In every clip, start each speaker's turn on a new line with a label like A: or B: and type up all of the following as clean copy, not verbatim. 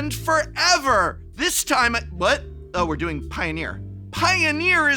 A: ruined forever. This time, what? Oh, we're doing Pioneer. Pioneer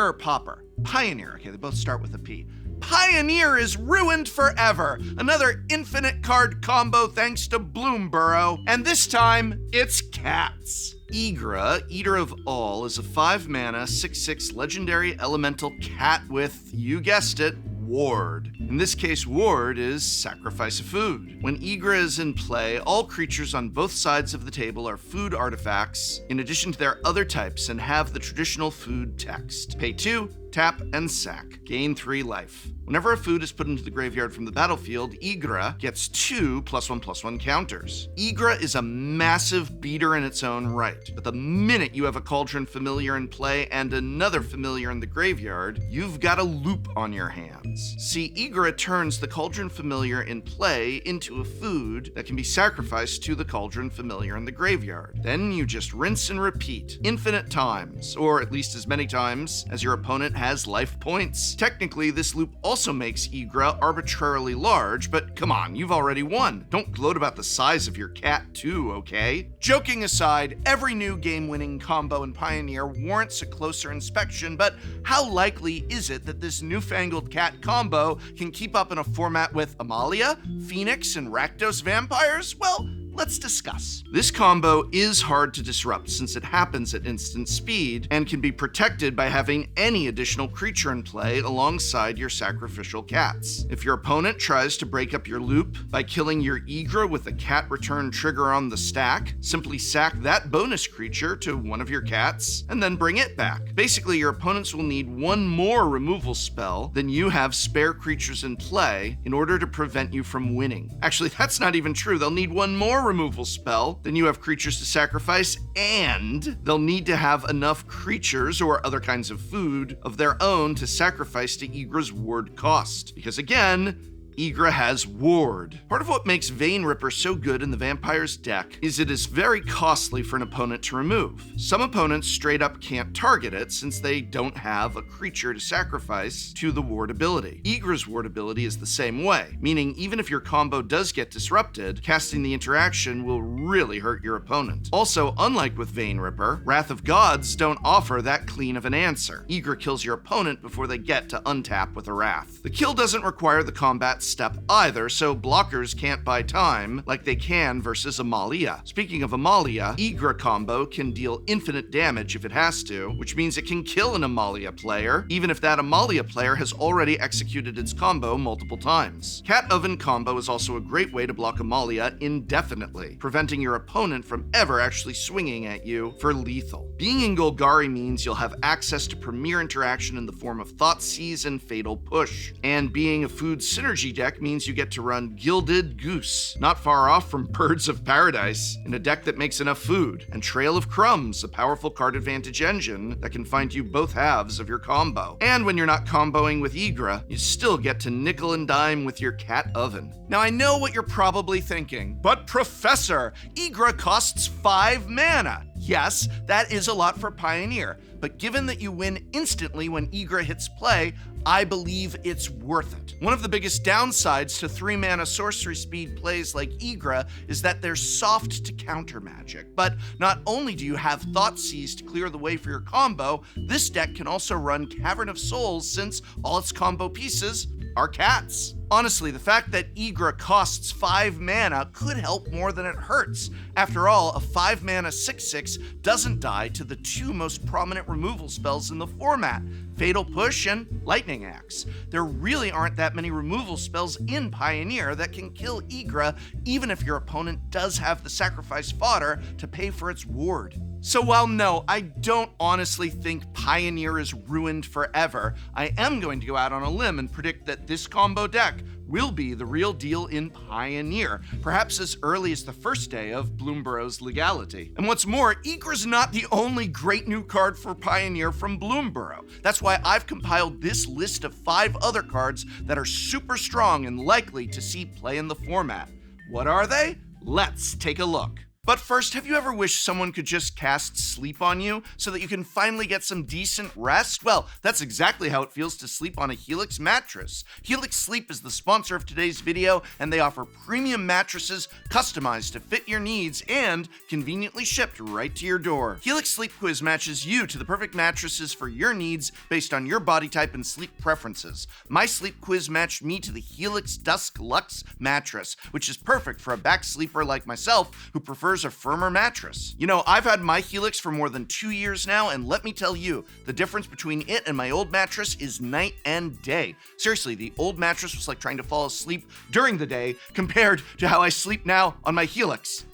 A: or Pauper? Pioneer. Okay, they both start with a P. Pioneer is ruined forever. Another infinite card combo thanks to Bloomburrow. And this time, it's cats. Igra, Eater of All, is a 5-mana, 6/6 legendary elemental cat with, you guessed it, Ward. In this case, Ward is sacrifice a food. When Igra is in play, all creatures on both sides of the table are food artifacts, in addition to their other types, and have the traditional food text. Pay 2, tap, and sack. Gain 3 life. Whenever a food is put into the graveyard from the battlefield, Igra gets 2 +1/+1 counters. Igra is a massive beater in its own right, but the minute you have a Cauldron Familiar in play and another Familiar in the graveyard, you've got a loop on your hands. See, Igra turns the Cauldron Familiar in play into a food that can be sacrificed to the Cauldron Familiar in the graveyard. Then you just rinse and repeat, infinite times, or at least as many times as your opponent has life points. Technically, this loop also makes Igra arbitrarily large, but come on, you've already won. Don't gloat about the size of your cat too, okay? Joking aside, every new game-winning combo in Pioneer warrants a closer inspection, but how likely is it that this newfangled cat combo can keep up in a format with Amalia, Phoenix, and Rakdos vampires? Well, let's discuss. This combo is hard to disrupt since it happens at instant speed and can be protected by having any additional creature in play alongside your sacrificial cats. If your opponent tries to break up your loop by killing your Igra with a cat return trigger on the stack, simply sack that bonus creature to one of your cats and then bring it back. Basically, your opponents will need one more removal spell than you have spare creatures in play in order to prevent you from winning. Actually, that's not even true. They'll need one more removal spell, then you have creatures to sacrifice, and they'll need to have enough creatures or other kinds of food of their own to sacrifice to Igra's Ward cost. Because again, Igra has Ward. Part of what makes Vein Ripper so good in the Vampire's deck is it is very costly for an opponent to remove. Some opponents straight up can't target it since they don't have a creature to sacrifice to the Ward ability. Igra's Ward ability is the same way, meaning even if your combo does get disrupted, casting the interaction will really hurt your opponent. Also, unlike with Vein Ripper, Wrath of Gods don't offer that clean of an answer. Igra kills your opponent before they get to untap with a Wrath. The kill doesn't require the combat step either, so blockers can't buy time like they can versus Amalia. Speaking of Amalia, Igra combo can deal infinite damage if it has to, which means it can kill an Amalia player, even if that Amalia player has already executed its combo multiple times. Cat Oven combo is also a great way to block Amalia indefinitely, preventing your opponent from ever actually swinging at you for lethal. Being in Golgari means you'll have access to premier interaction in the form of Thoughtseize and Fatal Push, and being a food synergy deck means you get to run Gilded Goose, not far off from Birds of Paradise, in a deck that makes enough food, and Trail of Crumbs, a powerful card advantage engine that can find you both halves of your combo. And when you're not comboing with Igra, you still get to nickel and dime with your Cat Oven. Now I know what you're probably thinking, but Professor, Igra costs 5 mana. Yes, that is a lot for Pioneer, but given that you win instantly when Igra hits play, I believe it's worth it. One of the biggest downsides to 3-mana sorcery speed plays like Igra is that they're soft to counter magic. But not only do you have Thoughtseize to clear the way for your combo, this deck can also run Cavern of Souls since all its combo pieces are cats. Honestly, the fact that Igra costs 5 mana could help more than it hurts. After all, a 5-mana 6/6 doesn't die to the 2 most prominent removal spells in the format, Fatal Push and Lightning Axe. There really aren't that many removal spells in Pioneer that can kill Igra, even if your opponent does have the sacrifice fodder to pay for its ward. So while no, I don't honestly think Pioneer is ruined forever, I am going to go out on a limb and predict that this combo deck will be the real deal in Pioneer, perhaps as early as the first day of Bloomburrow's legality. And what's more, Igra's not the only great new card for Pioneer from Bloomburrow. That's why I've compiled this list of 5 other cards that are super strong and likely to see play in the format. What are they? Let's take a look. But first, have you ever wished someone could just cast sleep on you so that you can finally get some decent rest? Well, that's exactly how it feels to sleep on a Helix mattress. Helix Sleep is the sponsor of today's video, and they offer premium mattresses customized to fit your needs and conveniently shipped right to your door. Helix Sleep Quiz matches you to the perfect mattresses for your needs based on your body type and sleep preferences. My sleep quiz matched me to the Helix Dusk Luxe mattress, which is perfect for a back sleeper like myself who prefers a firmer mattress. You know, I've had my Helix for more than 2 years now, and let me tell you, the difference between it and my old mattress is night and day. Seriously, the old mattress was like trying to fall asleep during the day compared to how I sleep now on my Helix.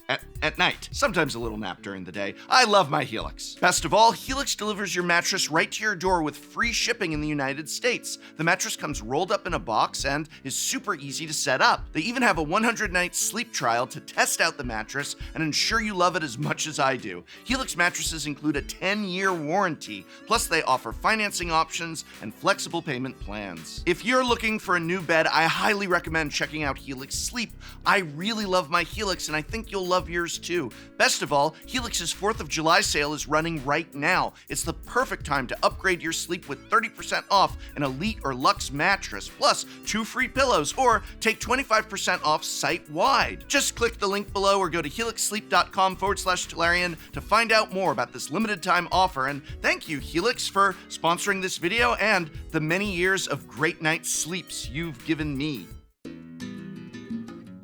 A: At night. Sometimes a little nap during the day. I love my Helix. Best of all, Helix delivers your mattress right to your door with free shipping in the United States. The mattress comes rolled up in a box and is super easy to set up. They even have a 100-night sleep trial to test out the mattress and ensure you love it as much as I do. Helix mattresses include a 10-year warranty, plus they offer financing options and flexible payment plans. If you're looking for a new bed, I highly recommend checking out Helix Sleep. I really love my Helix, and I think you'll love yours too. Best of all, Helix's 4th of July sale is running right now. It's the perfect time to upgrade your sleep with 30% off an Elite or Luxe mattress, plus 2 free pillows, or take 25% off site-wide. Just click the link below or go to helixsleep.com/Tolarian to find out more about this limited time offer. And thank you, Helix, for sponsoring this video and the many years of great night sleeps you've given me.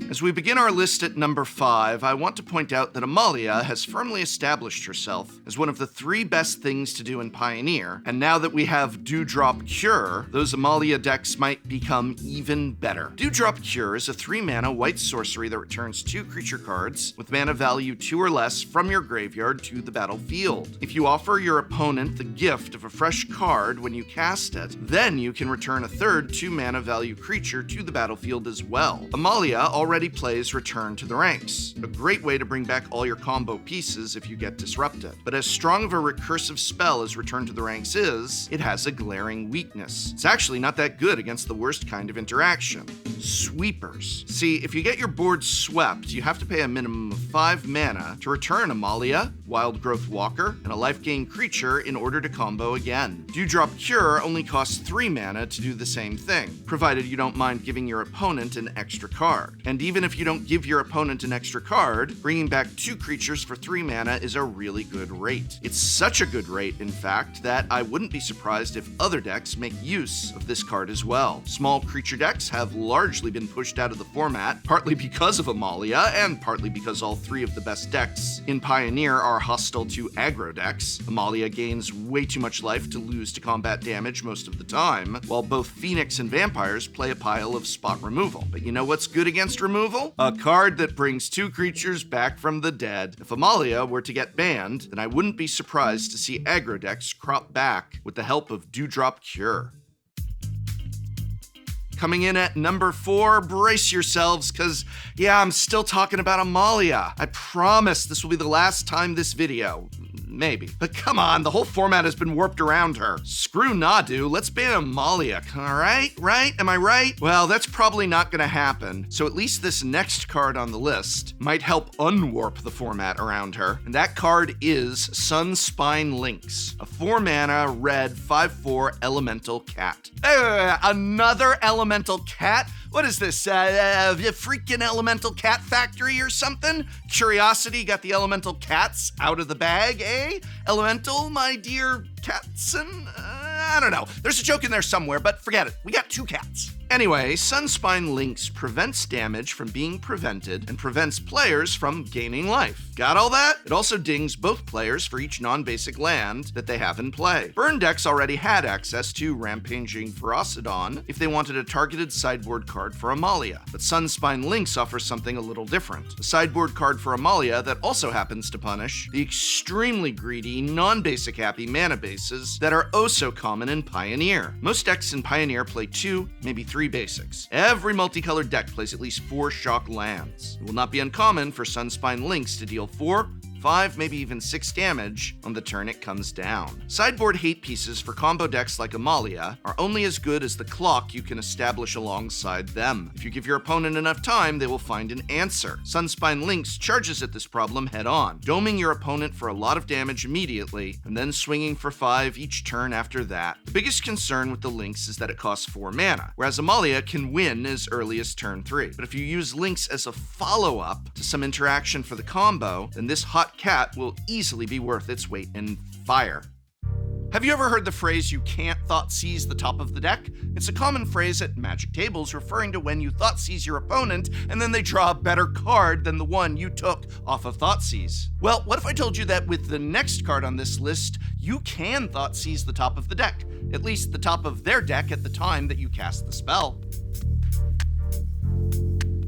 A: As we begin our list at number 5, I want to point out that Amalia has firmly established herself as one of the 3 best things to do in Pioneer, and now that we have Dewdrop Cure, those Amalia decks might become even better. Dewdrop Cure is a 3-mana white sorcery that returns 2 creature cards with mana value 2 or less from your graveyard to the battlefield. If you offer your opponent the gift of a fresh card when you cast it, then you can return a 3rd 2-mana value creature to the battlefield as well. Amalia already plays Return to the Ranks, a great way to bring back all your combo pieces if you get disrupted. But as strong of a recursive spell as Return to the Ranks is, it has a glaring weakness. It's actually not that good against the worst kind of interaction: sweepers. See, if you get your board swept, you have to pay a minimum of 5 mana to return Amalia, Wild Growth Walker, and a life gain creature in order to combo again. Dewdrop Cure only costs 3 mana to do the same thing, provided you don't mind giving your opponent an extra card. And even if you don't give your opponent an extra card, bringing back 2 creatures for 3 mana is a really good rate. It's such a good rate, in fact, that I wouldn't be surprised if other decks make use of this card as well. Small creature decks have largely been pushed out of the format, partly because of Amalia, and partly because all 3 of the best decks in Pioneer are hostile to aggro decks. Amalia gains way too much life to lose to combat damage most of the time, while both Phoenix and Vampires play a pile of spot removal. But you know what's good against removal? A card that brings 2 creatures back from the dead. If Amalia were to get banned, then I wouldn't be surprised to see aggro decks crop back with the help of Dewdrop Cure. Coming in at number 4, brace yourselves, cause yeah, I'm still talking about Amalia. I promise this will be the last time this video. Maybe. But come on, the whole format has been warped around her. Screw Nadu, let's ban Amalia, alright? Right? Am I right? Well, that's probably not gonna happen, so at least this next card on the list might help unwarp the format around her. And that card is Sunspine Lynx, a 4-mana red 5/4 elemental cat. Another elemental cat? What is this, a freaking elemental cat factory or something? Curiosity got the elemental cats out of the bag, eh? Elemental, my dear Catson? I don't know. There's a joke in there somewhere, but forget it. We got 2 cats. Anyway, Sunspine Lynx prevents damage from being prevented and prevents players from gaining life. Got all that? It also dings both players for each non-basic land that they have in play. Burn decks already had access to Rampaging Ferocidon if they wanted a targeted sideboard card for Amalia, but Sunspine Lynx offers something a little different. A sideboard card for Amalia that also happens to punish the extremely greedy, non-basic happy mana bases that are oh so common in Pioneer. Most decks in Pioneer play 2, maybe 3 basics. Every multicolored deck plays at least 4 shock lands. It will not be uncommon for Sunspine Lynx to deal 4 5, maybe even 6 damage on the turn it comes down. Sideboard hate pieces for combo decks like Amalia are only as good as the clock you can establish alongside them. If you give your opponent enough time, they will find an answer. Sunspine Lynx charges at this problem head on, doming your opponent for a lot of damage immediately, and then swinging for 5 each turn after that. The biggest concern with the Lynx is that it costs 4 mana, whereas Amalia can win as early as turn 3. But if you use Lynx as a follow-up to some interaction for the combo, then this hot cat will easily be worth its weight in fire. Have you ever heard the phrase, "you can't Thoughtseize the top of the deck"? It's a common phrase at Magic tables referring to when you Thoughtseize your opponent and then they draw a better card than the one you took off of Thoughtseize. Well, what if I told you that with the next card on this list, you can Thoughtseize the top of the deck, at least the top of their deck at the time that you cast the spell?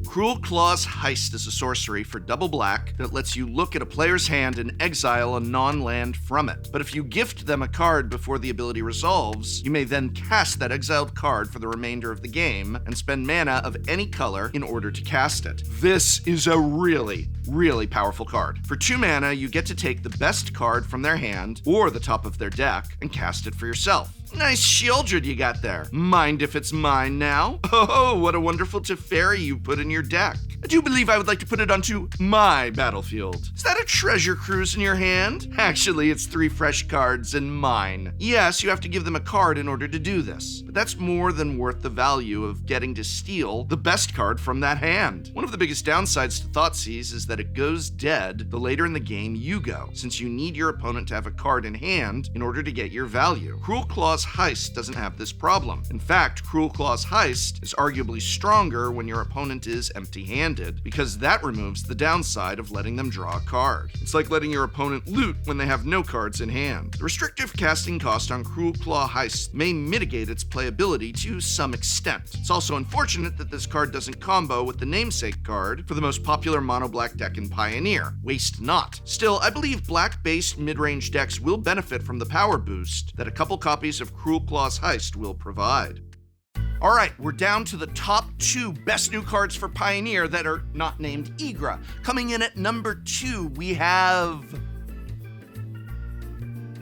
A: Cruel Claw's Heist is a sorcery for double black that lets you look at a player's hand and exile a non-land from it. But if you gift them a card before the ability resolves, you may then cast that exiled card for the remainder of the game and spend mana of any color in order to cast it. This is a really powerful card. For 2 mana, you get to take the best card from their hand or the top of their deck and cast it for yourself. Nice Shieldred you got there. Mind if it's mine now? Oh, what a wonderful Teferi you put in your deck. I do believe I would like to put it onto my battlefield. Is that a treasure cruise in your hand? Actually, it's 3 fresh cards in mine. Yes, you have to give them a card in order to do this, but that's more than worth the value of getting to steal the best card from that hand. One of the biggest downsides to Thoughtseize is that it goes dead the later in the game you go, since you need your opponent to have a card in hand in order to get your value. Cruel Claw's Heist doesn't have this problem. In fact, Cruel Claw's Heist is arguably stronger when your opponent is empty-handed, because that removes the downside of letting them draw a card. It's like letting your opponent loot when they have no cards in hand. The restrictive casting cost on Cruel Claw Heist may mitigate its playability to some extent. It's also unfortunate that this card doesn't combo with the namesake card for the most popular mono-black deck in Pioneer, Waste Not. Still, I believe black-based mid-range decks will benefit from the power boost that a couple copies of Cruel Claw's Heist will provide. All right, we're down to the top 2 best new cards for Pioneer that are not named Igra. Coming in at number 2, we have...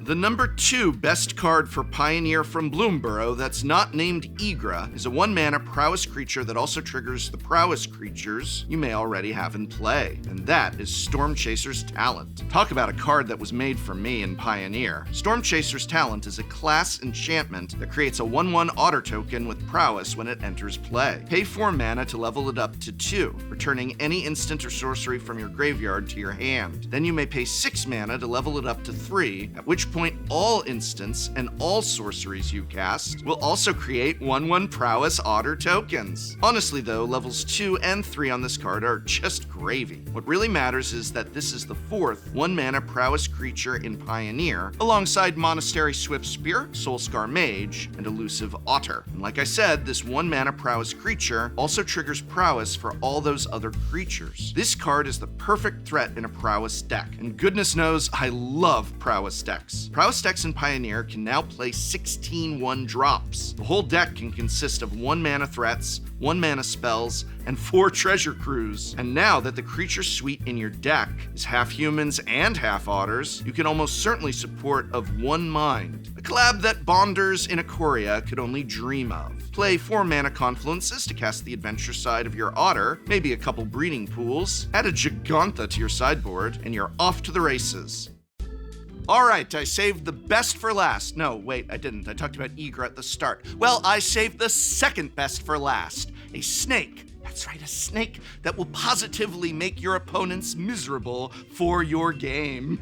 A: The number 2 best card for Pioneer from Bloomburrow that's not named Igra is a 1-mana prowess creature that also triggers the prowess creatures you may already have in play, and that is Stormchaser's Talent. Talk about a card that was made for me in Pioneer. Stormchaser's Talent is a class enchantment that creates a 1/1 otter token with prowess when it enters play. Pay 4 mana to level it up to 2, returning any instant or sorcery from your graveyard to your hand. Then you may pay 6 mana to level it up to 3, at which point all instants and all sorceries you cast will also create 1/1 prowess otter tokens. Honestly though, levels 2 and 3 on this card are just gravy. What really matters is that this is the 4th 1-mana prowess creature in Pioneer, alongside Monastery Swift Spear, Soulscar Mage, and Elusive Otter. And like I said, this 1-mana prowess creature also triggers prowess for all those other creatures. This card is the perfect threat in a prowess deck, and goodness knows I love prowess decks. Prowess decks in Pioneer can now play 16 1-drops. The whole deck can consist of 1-mana threats, 1-mana spells, and 4 treasure crews. And now that the creature suite in your deck is half humans and half otters, you can almost certainly support of 1 Mind, a collab that Bonders in Ikoria could only dream of. Play 4 mana confluences to cast the adventure side of your otter, maybe a couple breeding pools, add a Gigantha to your sideboard, and you're off to the races. All right, I saved the best for last. No, wait, I didn't. I talked about Igra at the start. Well, I saved the second best for last. A snake. That's right, a snake that will positively make your opponents miserable for your game.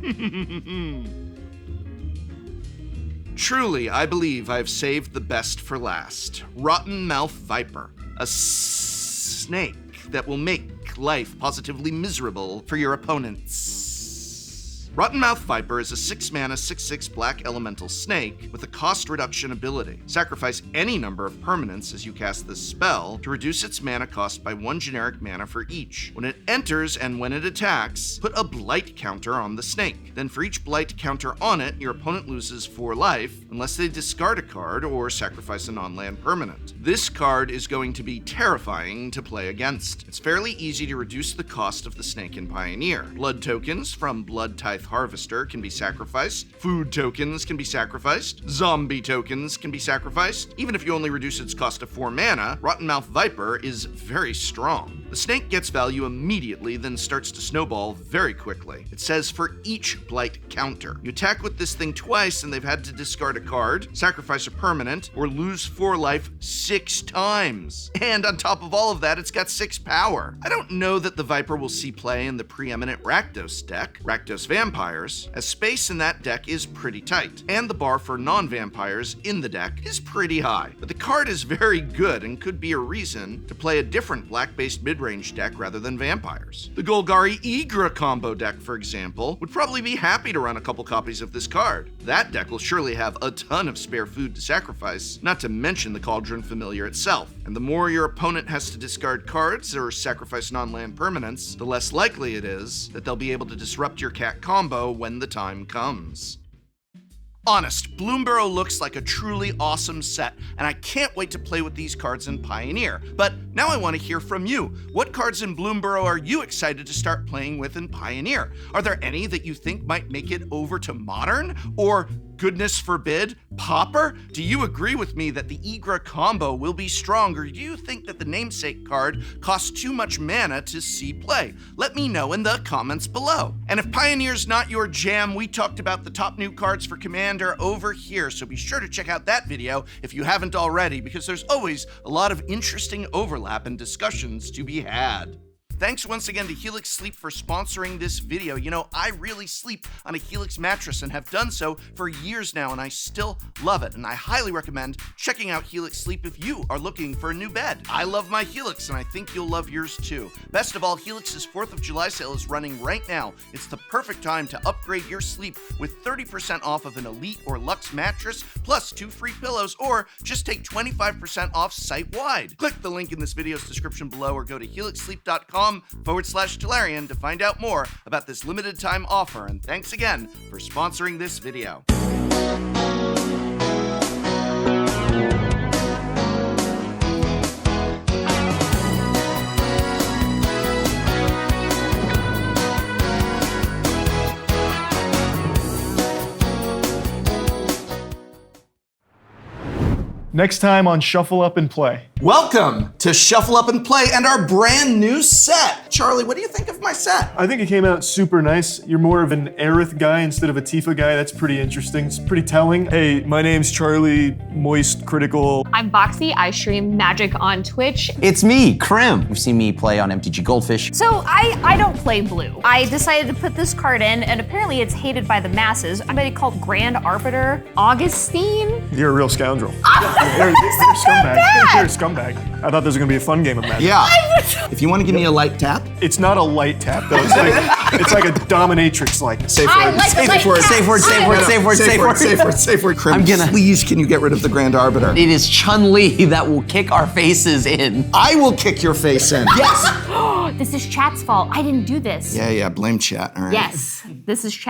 A: Truly, I believe I've saved the best for last. Rotten Mouth Viper. A snake that will make life positively miserable for your opponents. Rottenmouth Viper is a 6-mana 6/6 black elemental snake with a cost reduction ability. Sacrifice any number of permanents as you cast this spell to reduce its mana cost by 1 generic mana for each. When it enters and when it attacks, put a blight counter on the snake. Then for each blight counter on it, your opponent loses 4 life unless they discard a card or sacrifice a non-land permanent. This card is going to be terrifying to play against. It's fairly easy to reduce the cost of the snake in Pioneer. Blood tokens from Blood Tithe Harvester can be sacrificed. Food tokens can be sacrificed. Zombie tokens can be sacrificed. Even if you only reduce its cost to 4 mana, Rottenmouth Viper is very strong. The snake gets value immediately, then starts to snowball very quickly. It says for each blight counter. You attack with this thing twice and they've had to discard a card, sacrifice a permanent, or lose 4 life 6 times. And on top of all of that, it's got 6 power. I don't know that the Viper will see play in the preeminent Rakdos deck, Rakdos Vampires, as space in that deck is pretty tight, and the bar for non-vampires in the deck is pretty high. But the card is very good and could be a reason to play a different black-based mid-range deck rather than vampires. The Golgari Igra combo deck, for example, would probably be happy to run a couple copies of this card. That deck will surely have a ton of spare food to sacrifice, not to mention the Cauldron Familiar itself. And the more your opponent has to discard cards or sacrifice non-land permanents, the less likely it is that they'll be able to disrupt your cat combo when the time comes. Honest, Bloomburrow looks like a truly awesome set, and I can't wait to play with these cards in Pioneer. But now I want to hear from you. What cards in Bloomburrow are you excited to start playing with in Pioneer? Are there any that you think might make it over to Modern? Or, goodness forbid, Pauper? Do you agree with me that the Igra combo will be strong, or do you think that the namesake card costs too much mana to see play? Let me know in the comments below. And if Pioneer's not your jam, we talked about the top new cards for Commander over here, so be sure to check out that video if you haven't already, because there's always a lot of interesting overlap and discussions to be had. Thanks once again to Helix Sleep for sponsoring this video. You know, I really sleep on a Helix mattress and have done so for years now, and I still love it. And I highly recommend checking out Helix Sleep if you are looking for a new bed. I love my Helix, and I think you'll love yours too. Best of all, Helix's 4th of July sale is running right now. It's the perfect time to upgrade your sleep with 30% off of an Elite or Luxe mattress, plus 2 free pillows, or just take 25% off site-wide. Click the link in this video's description below or go to helixsleep.com/Tolarian to find out more about this limited time offer. And thanks again for sponsoring this video.
B: Next time on Shuffle Up and Play.
A: Welcome to Shuffle Up and Play and our brand new set. Charlie, what do you think of my set?
B: I think it came out super nice. You're more of an Aerith guy instead of a Tifa guy. That's pretty interesting. It's pretty telling. Hey, my name's Charlie, Moist Critical.
C: I'm Boxy. I stream Magic on Twitch.
D: It's me, Krim. You've seen me play on MTG Goldfish.
C: So I don't play blue. I decided to put this card in, and apparently it's hated by the masses. Somebody called Grand Arbiter Augustine.
B: You're a real scoundrel. You're a scumbag. You're a scumbag. I thought this was gonna be a fun game of Magic.
A: Yeah. If you want to give me a light tap.
B: It's not a light tap though. It's like a dominatrix like.
A: Safe
C: I
A: word.
C: like
A: Safe
C: the
A: word.
C: light
A: Safe word.
D: Safe word, safe word, safe word.
A: Safe word. Safe word. Krim,
D: I'm gonna-
A: please, can you get rid of the Grand Arbiter?
D: It is Chun-Li that will kick our faces in.
A: I will kick your face in.
D: Yes!
C: This is chat's fault. I didn't do this.
A: Yeah, blame chat. All right.
C: Yes, this is chat.